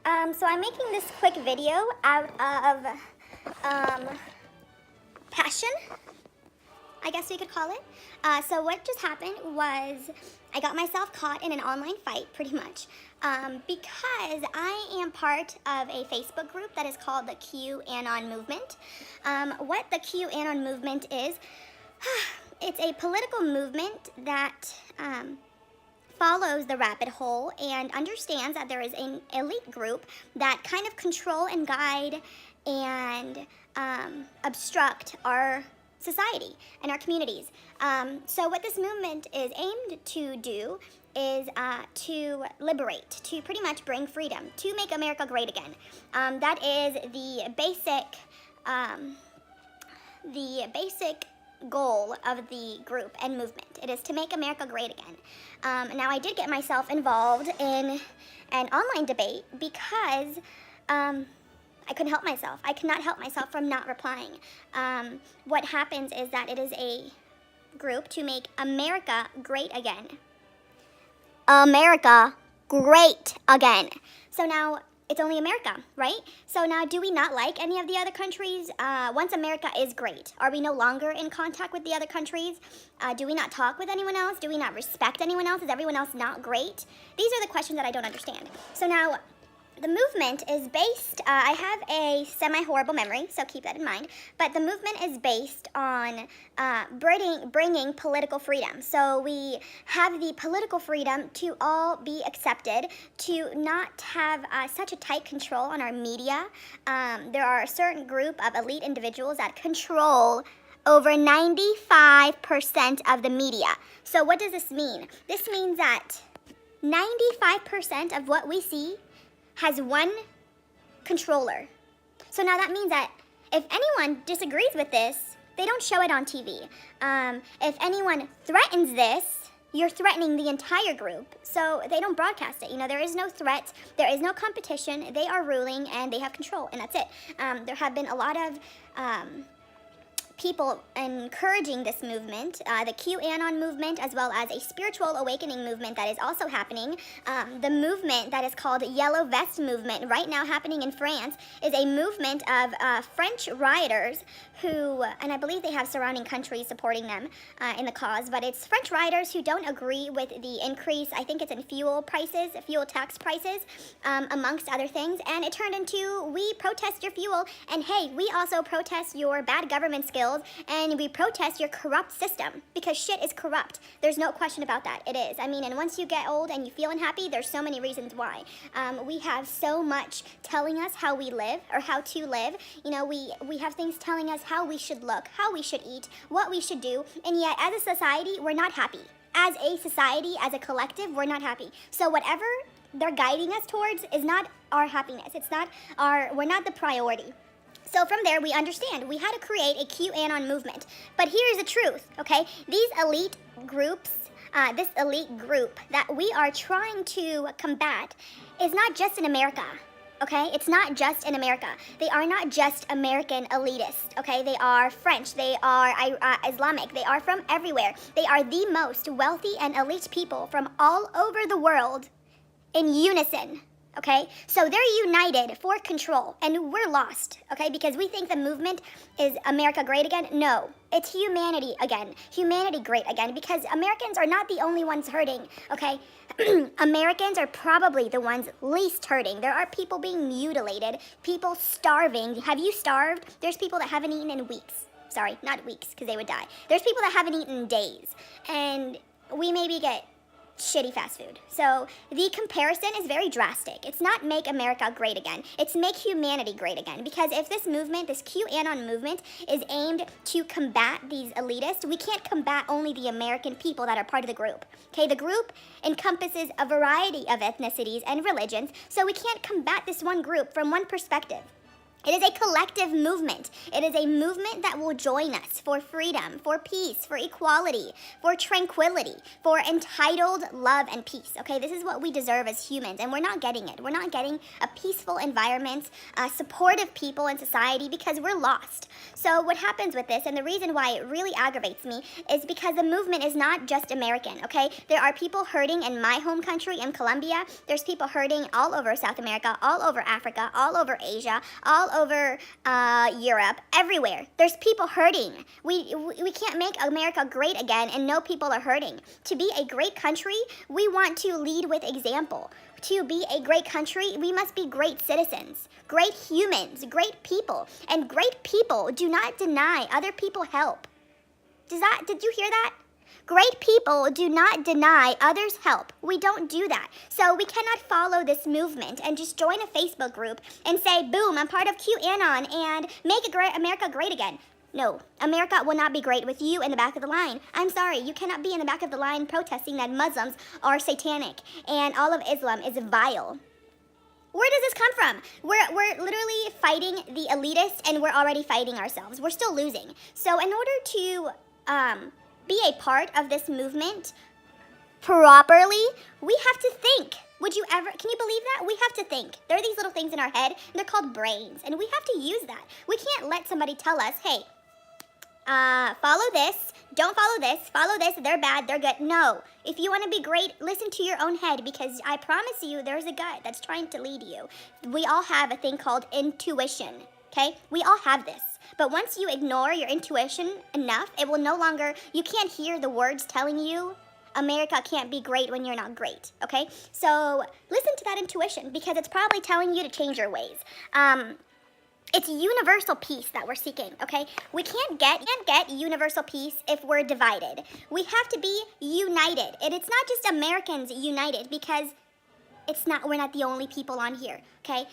So I'm making this quick video out of passion, I guess we could call it. So what just happened was I got myself caught in an online fight, pretty much, because I am part of a Facebook group that is called the QAnon Movement. What the QAnon Movement is, it's a political movement that follows the rabbit hole and understands that there is an elite group that kind of control and guide and obstruct our society and our communities. So what this movement is aimed to do is to liberate, to pretty much bring freedom, to make America great again. That is the basic goal of the group and movement. It is to make America great again. Now, I did get myself involved in an online debate because I couldn't help myself. I could not help myself from not replying. What happens is that it is a group to make America great again. America great again. So now, it's only America, right? So now, do we not like any of the other countries? Once America is great, are we no longer in contact with the other countries? Do we not talk with anyone else? Do we not respect anyone else? Is everyone else not great? These are the questions that I don't understand. So now, the movement is based, I have a semi-horrible memory, so keep that in mind, but the movement is based on bringing political freedom. So we have the political freedom to all be accepted, to not have such a tight control on our media. There are a certain group of elite individuals that control over 95% of the media. So what does this mean? This means that 95% of what we see has one controller. So now that means that if anyone disagrees with this, they don't show it on TV. If anyone threatens this, you're threatening the entire group. So they don't broadcast it. You know, there is no threat, there is no competition. They are ruling and they have control, and that's it. There have been a lot of people encouraging this movement, the QAnon movement, as well as a spiritual awakening movement that is also happening. The movement that is called Yellow Vest Movement, right now happening in France, is a movement of French rioters who, and I believe they have surrounding countries supporting them in the cause, but it's French rioters who don't agree with the increase, I think it's in fuel prices, fuel tax prices, amongst other things, and it turned into, we protest your fuel, and hey, we also protest your bad government skills, and we protest your corrupt system, because shit is corrupt. There's no question about that. It is. I mean, and once you get old and you feel unhappy, there's so many reasons why. We have so much telling us how we live, or how to live. You know, we have things telling us how we should look, how we should eat, what we should do, and yet as a society, we're not happy. As a society, as a collective, we're not happy. So whatever they're guiding us towards is not our happiness. It's not we're not the priority. So from there, we understand we had to create a QAnon movement. But here's the truth, okay? These elite groups, this elite group that we are trying to combat is not just in America, okay? It's not just in America. They are not just American elitists, okay? They are French, they are Islamic, they are from everywhere. They are the most wealthy and elite people from all over the world in unison. Okay, so they're united for control, and we're lost, okay, because we think the movement is America great again. No, it's humanity again, humanity great again, because Americans are not the only ones hurting, okay? Americans are probably the ones least hurting. There are people being mutilated, people starving. Have you starved? There's people that haven't eaten in weeks. Sorry, not weeks, because they would die. There's people that haven't eaten in days, and we maybe get shitty fast food. So the comparison is very drastic. It's not make America great again. It's make humanity great again. Because if this movement, this QAnon movement, is aimed to combat these elitists, we can't combat only the American people that are part of the group. Okay, the group encompasses a variety of ethnicities and religions, so we can't combat this one group from one perspective. It is a collective movement. It is a movement that will join us for freedom, for peace, for equality, for tranquility, for entitled love and peace. Okay, this is what we deserve as humans, and we're not getting it. We're not getting a peaceful environment, supportive people in society because we're lost. So what happens with this, and the reason why it really aggravates me, is because the movement is not just American, okay? There are people hurting in my home country, in Colombia. There's people hurting all over South America, all over Africa, all over Asia, all over Europe, everywhere. There's people hurting. We can't make America great again and no people are hurting. To be a great country, we want to lead with example. To be a great country, we must be great citizens, great humans, great people. And great people do not deny other people help. Did you hear that? Great people do not deny others help. We don't do that. So we cannot follow this movement and just join a Facebook group and say, boom, I'm part of QAnon and make America great again. No, America will not be great with you in the back of the line. I'm sorry, you cannot be in the back of the line protesting that Muslims are satanic and all of Islam is vile. Where does this come from? We're literally fighting the elitists and we're already fighting ourselves. We're still losing. So in order to be a part of this movement properly, we have to think. Can you believe that? We have to think. There are these little things in our head, and they're called brains, and we have to use that. We can't let somebody tell us, hey, follow this, don't follow this, they're bad, they're good. No, if you want to be great, listen to your own head, because I promise you there's a gut that's trying to lead you. We all have a thing called intuition, okay? We all have this. But once you ignore your intuition enough, it will no longer, you can't hear the words telling you America can't be great when you're not great, okay? So listen to that intuition because it's probably telling you to change your ways. It's universal peace that we're seeking, okay? We can't get universal peace if we're divided. We have to be united. And it's not just Americans united because we're not the only people on here, okay?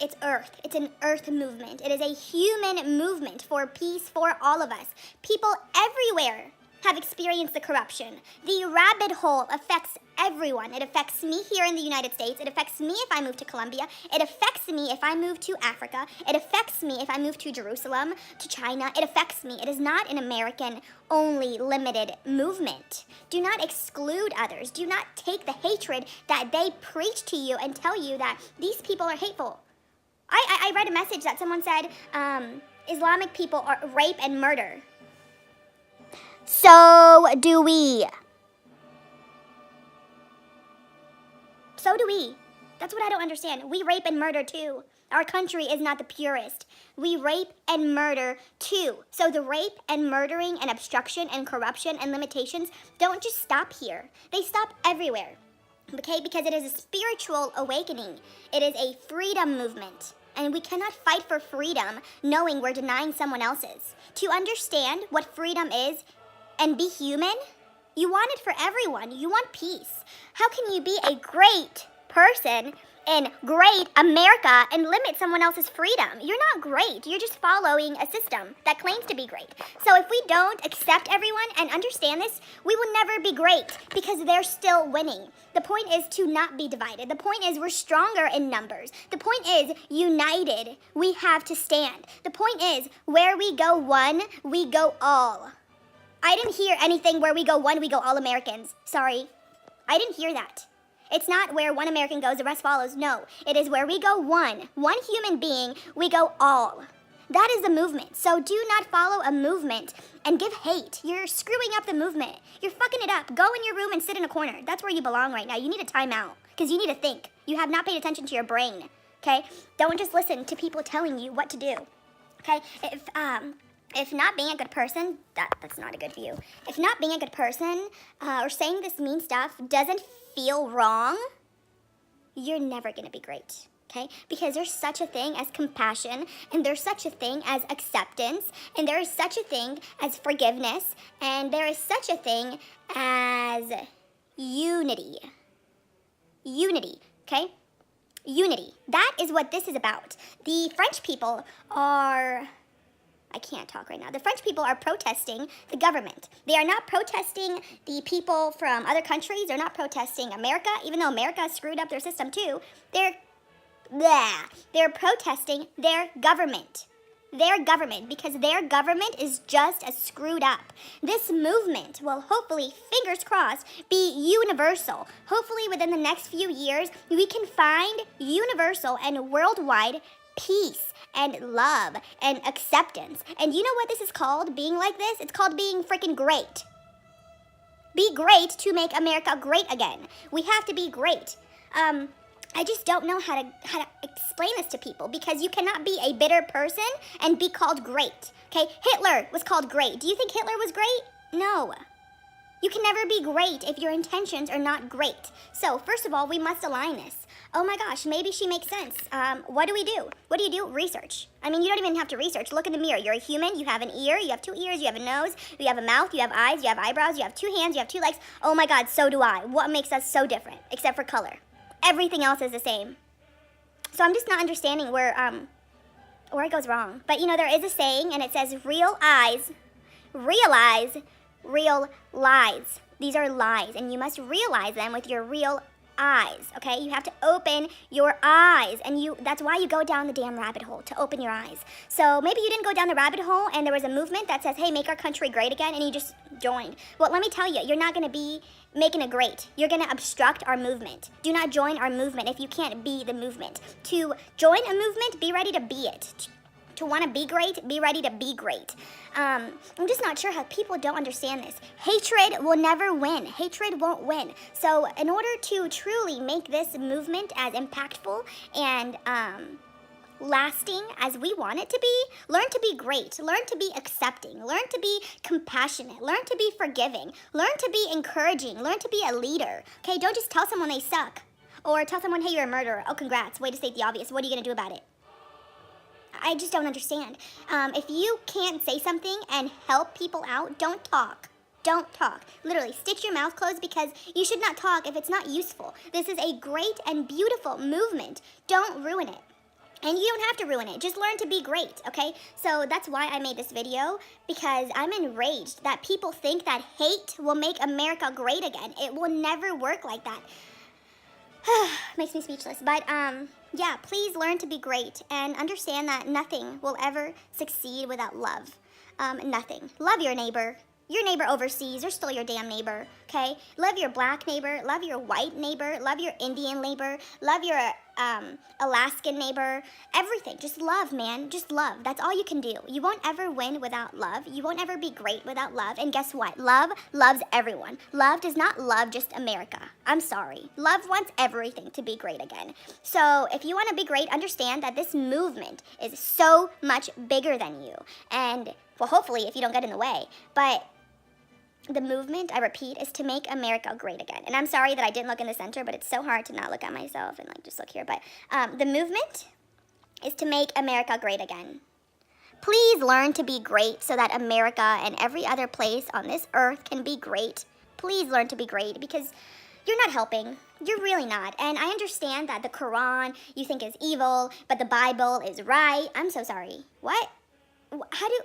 It's Earth. It's an Earth movement. It is a human movement for peace for all of us. People everywhere have experienced the corruption. The rabbit hole affects everyone. It affects me here in the United States. It affects me if I move to Colombia. It affects me if I move to Africa. It affects me if I move to Jerusalem, to China. It affects me. It is not an American-only limited movement. Do not exclude others. Do not take the hatred that they preach to you and tell you that these people are hateful. I read a message that someone said, Islamic people are rape and murder. So do we. So do we. That's what I don't understand. We rape and murder too. Our country is not the purest. We rape and murder too. So the rape and murdering and obstruction and corruption and limitations don't just stop here. They stop everywhere. Okay? Because it is a spiritual awakening. It is a freedom movement. And we cannot fight for freedom knowing we're denying someone else's. To understand what freedom is and be human, you want it for everyone. You want peace. How can you be a great person in great America and limit someone else's freedom? You're not great. You're just following a system that claims to be great. So if we don't accept everyone and understand this, we will never be great because they're still winning. The point is to not be divided. The point is we're stronger in numbers. The point is united, we have to stand. The point is where we go one, we go all. I didn't hear anything where we go one, we go all Americans. Sorry. I didn't hear that. It's not where one American goes, the rest follows. No, it is where we go one human being, we go all. That is the movement. So do not follow a movement and give hate. You're screwing up the movement. You're fucking it up. Go in your room and sit in a corner. That's where you belong right now. You need a timeout because you need to think. You have not paid attention to your brain, okay? Don't just listen to people telling you what to do, okay? If not being a good person, that's not a good view. If not being a good person or saying this mean stuff doesn't feel wrong, you're never going to be great, okay? Because there's such a thing as compassion, and there's such a thing as acceptance, and there is such a thing as forgiveness, and there is such a thing as unity. Unity, okay? Unity. That is what this is about. The French people are... I can't talk right now. The French people are protesting the government. They are not protesting the people from other countries. They're not protesting America, even though America screwed up their system too. They're Blah. They're protesting their government. Their government, because their government is just as screwed up. This movement will hopefully, fingers crossed, be universal. Hopefully within the next few years, we can find universal and worldwide peace and love and acceptance. And you know what this is called, being like this? It's called being freaking great. Be great to make America great again. We have to be great. I just don't know how to explain this to people, because you cannot be a bitter person and be called great. Okay, Hitler was called great. Do you think Hitler was great? No. You can never be great if your intentions are not great. So first of all, we must align this. Oh my gosh, maybe she makes sense. What do we do? What do you do? Research. I mean, you don't even have to research. Look in the mirror. You're a human. You have an ear. You have 2 ears. You have a nose. You have a mouth. You have eyes. You have eyebrows. You have 2 hands. You have 2 legs. Oh my God, so do I. What makes us so different, except for color? Everything else is the same. So I'm just not understanding where it goes wrong. But you know, there is a saying, and it says, real eyes realize real lies. These are lies, and you must realize them with your real eyes, okay? You have to open your eyes, and that's why you go down the damn rabbit hole, to open your eyes. So maybe you didn't go down the rabbit hole and there was a movement that says, hey, make our country great again, and you just joined. Well, let me tell you, you're not going to be making it great. You're going to obstruct our movement. Do not join our movement if you can't be the movement. To join a movement, be ready to be it. To want to be great, be ready to be great. I'm just not sure how people don't understand this. Hatred will never win. Hatred won't win. So in order to truly make this movement as impactful and lasting as we want it to be, learn to be great, learn to be accepting, learn to be compassionate, learn to be forgiving, learn to be encouraging, learn to be a leader. Okay, don't just tell someone they suck, or tell someone, hey, you're a murderer. Oh, congrats, way to state the obvious. What are you going to do about it? I just don't understand. If you can't say something and help people out, don't talk. Don't talk. Literally, stitch your mouth closed, because you should not talk if it's not useful. This is a great and beautiful movement. Don't ruin it. And you don't have to ruin it. Just learn to be great, okay? So that's why I made this video, because I'm enraged that people think that hate will make America great again. It will never work like that. Makes me speechless. But yeah, please learn to be great and understand that nothing will ever succeed without love. Nothing. Love your neighbor. Your neighbor overseas, they're still your damn neighbor, okay? Love your black neighbor, love your white neighbor, love your Indian neighbor, love your Alaskan neighbor, everything. Just love, man, just love. That's all you can do. You won't ever win without love. You won't ever be great without love. And guess what? Love loves everyone. Love does not love just America. I'm sorry. Love wants everything to be great again. So if you want to be great, understand that this movement is so much bigger than you. And, well, hopefully if you don't get in the way. But the movement, I repeat, is to make America great again. And I'm sorry that I didn't look in the center, but it's so hard to not look at myself and like just look here. But the movement is to make America great again. Please learn to be great so that America and every other place on this earth can be great. Please learn to be great, because you're not helping. You're really not. And I understand that the Quran you think is evil, but the Bible is right. I'm so sorry. What? How do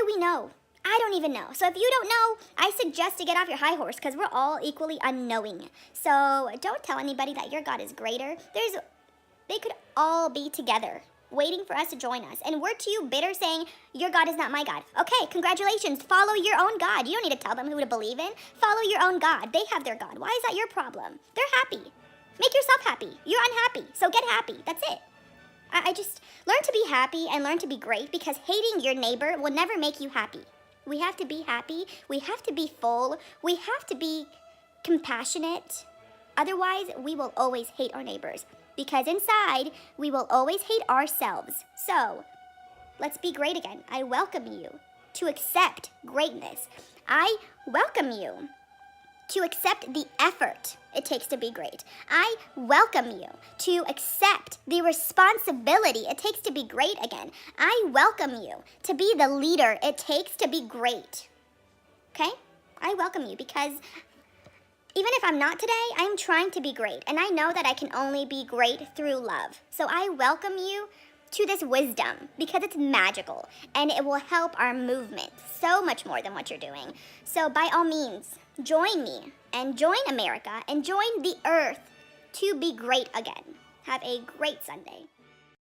we know? I don't even know. So if you don't know, I suggest to get off your high horse, because we're all equally unknowing. So don't tell anybody that your God is greater. They could all be together, waiting for us to join us. And we're too bitter saying, your God is not my God. Okay, congratulations. Follow your own God. You don't need to tell them who to believe in. Follow your own God. They have their God. Why is that your problem? They're happy. Make yourself happy. You're unhappy, so get happy. That's it. I just learn to be happy and learn to be great, because hating your neighbor will never make you happy. We have to be happy. We have to be full. We have to be compassionate. Otherwise, we will always hate our neighbors, because inside, we will always hate ourselves. So, let's be great again. I welcome you to accept greatness. I welcome you to accept the effort it takes to be great. I welcome you to accept the responsibility it takes to be great again. I welcome you to be the leader it takes to be great. Okay? I welcome you, because even if I'm not today, I'm trying to be great. And I know that I can only be great through love. So I welcome you to this wisdom, because it's magical and it will help our movement so much more than what you're doing. So by all means, join me and join America and join the earth to be great again. Have a great Sunday.